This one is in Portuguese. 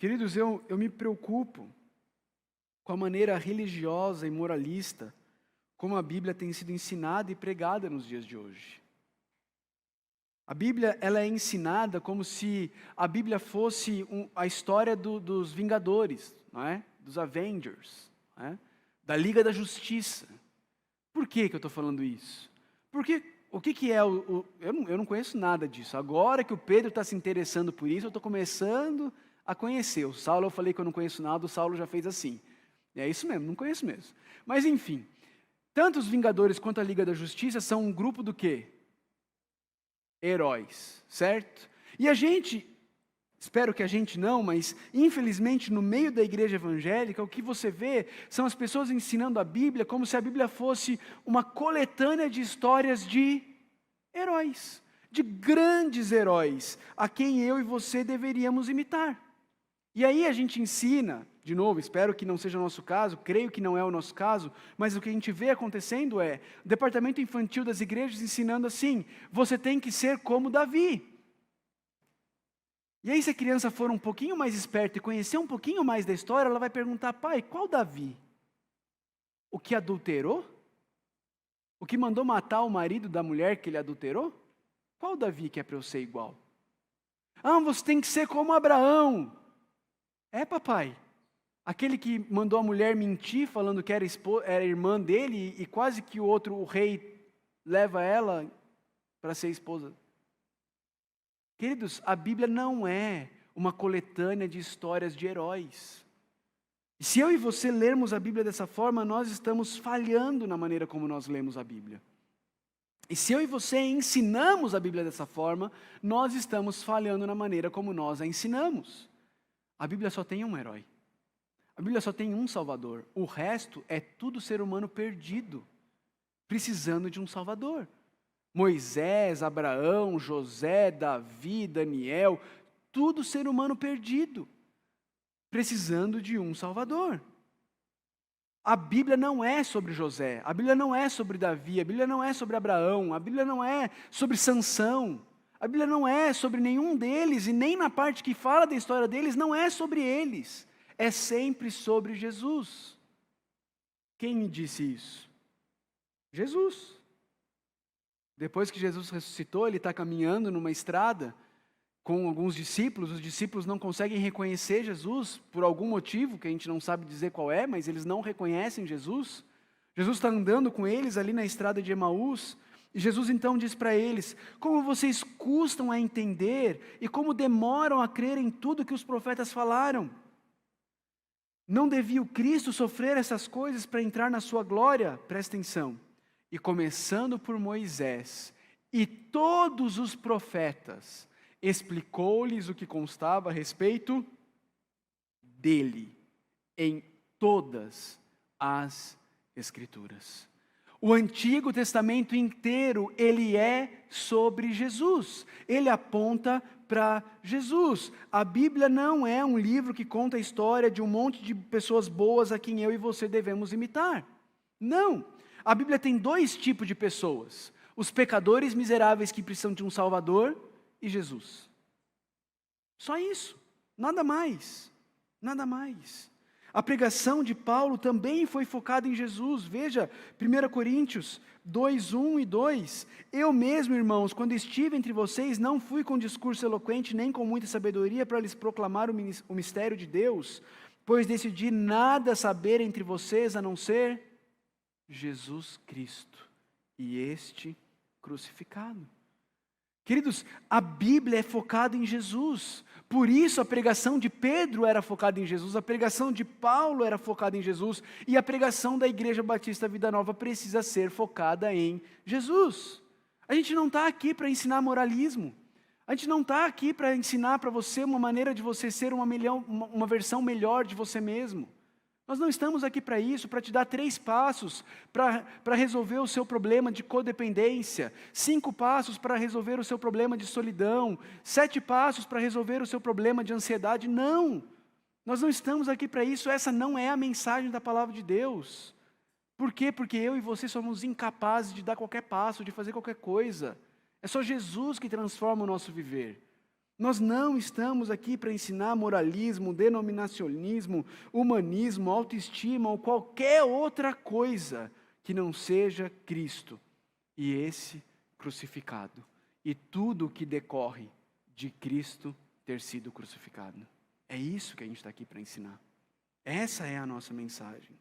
Queridos, eu me preocupo com a maneira religiosa e moralista como a Bíblia tem sido ensinada e pregada nos dias de hoje. A Bíblia, ela é ensinada como se a Bíblia fosse a história dos Vingadores, não é? Dos Avengers, não é? Da Liga da Justiça. Por que eu estou falando isso? Porque o que é eu não conheço nada disso. Agora que o Pedro está se interessando por isso, eu estou começando a conhecer. O Saulo, eu falei que eu não conheço nada, o Saulo já fez assim. É isso mesmo, não conheço mesmo. Mas enfim, tanto os Vingadores quanto a Liga da Justiça são um grupo do quê? Heróis, certo? E a gente, espero que a gente não, mas infelizmente no meio da igreja evangélica, o que você vê são as pessoas ensinando a Bíblia como se a Bíblia fosse uma coletânea de histórias de heróis, de grandes heróis, a quem eu e você deveríamos imitar. E aí a gente ensina, de novo, espero que não seja o nosso caso, creio que não é o nosso caso, mas o que a gente vê acontecendo é o departamento infantil das igrejas ensinando assim: você tem que ser como Davi. E aí se a criança for um pouquinho mais esperta e conhecer um pouquinho mais da história, ela vai perguntar: pai, qual Davi? O que adulterou? O que mandou matar o marido da mulher que ele adulterou? Qual Davi que é para eu ser igual? Ah, você tem que ser como Abraão. É, papai. Aquele que mandou a mulher mentir, falando que era irmã dele, e quase que o rei, leva ela para ser esposa. Queridos, a Bíblia não é uma coletânea de histórias de heróis. E se eu e você lermos a Bíblia dessa forma, nós estamos falhando na maneira como nós lemos a Bíblia. E se eu e você ensinamos a Bíblia dessa forma, nós estamos falhando na maneira como nós a ensinamos. A Bíblia só tem um herói. A Bíblia só tem um Salvador. O resto é tudo ser humano perdido, precisando de um Salvador. Moisés, Abraão, José, Davi, Daniel, tudo ser humano perdido, precisando de um Salvador. A Bíblia não é sobre José, a Bíblia não é sobre Davi, a Bíblia não é sobre Abraão, a Bíblia não é sobre Sansão, a Bíblia não é sobre nenhum deles, e nem na parte que fala da história deles, não é sobre eles. É sempre sobre Jesus. Quem me disse isso? Jesus. Depois que Jesus ressuscitou, ele está caminhando numa estrada com alguns discípulos. Os discípulos não conseguem reconhecer Jesus por algum motivo, que a gente não sabe dizer qual é, mas eles não reconhecem Jesus. Jesus está andando com eles ali na estrada de Emaús, e Jesus então diz para eles: como vocês custam a entender e como demoram a crer em tudo que os profetas falaram. Não devia o Cristo sofrer essas coisas para entrar na sua glória? Presta atenção. E começando por Moisés e todos os profetas, explicou-lhes o que constava a respeito dele, em todas as Escrituras. O Antigo Testamento inteiro, ele é sobre Jesus. Ele aponta para Jesus. A Bíblia não é um livro que conta a história de um monte de pessoas boas a quem eu e você devemos imitar. Não. A Bíblia tem dois tipos de pessoas: os pecadores miseráveis que precisam de um Salvador e Jesus. Só isso. Nada mais. Nada mais. A pregação de Paulo também foi focada em Jesus. Veja, 1 Coríntios 2, 1 e 2. Eu mesmo, irmãos, quando estive entre vocês, não fui com discurso eloquente, nem com muita sabedoria para lhes proclamar o mistério de Deus, pois decidi nada saber entre vocês a não ser Jesus Cristo e este crucificado. Queridos, a Bíblia é focada em Jesus. Por isso a pregação de Pedro era focada em Jesus, a pregação de Paulo era focada em Jesus, e a pregação da Igreja Batista Vida Nova precisa ser focada em Jesus. A gente não está aqui para ensinar moralismo. A gente não está aqui para ensinar para você uma maneira de você ser uma versão melhor de você mesmo. Nós não estamos aqui para isso, para te dar 3 passos para resolver o seu problema de codependência, 5 passos para resolver o seu problema de solidão, 7 passos para resolver o seu problema de ansiedade. Não! Nós não estamos aqui para isso, essa não é a mensagem da palavra de Deus. Por quê? Porque eu e você somos incapazes de dar qualquer passo, de fazer qualquer coisa. É só Jesus que transforma o nosso viver. Nós não estamos aqui para ensinar moralismo, denominacionismo, humanismo, autoestima ou qualquer outra coisa que não seja Cristo e esse crucificado. E tudo o que decorre de Cristo ter sido crucificado. É isso que a gente está aqui para ensinar. Essa é a nossa mensagem.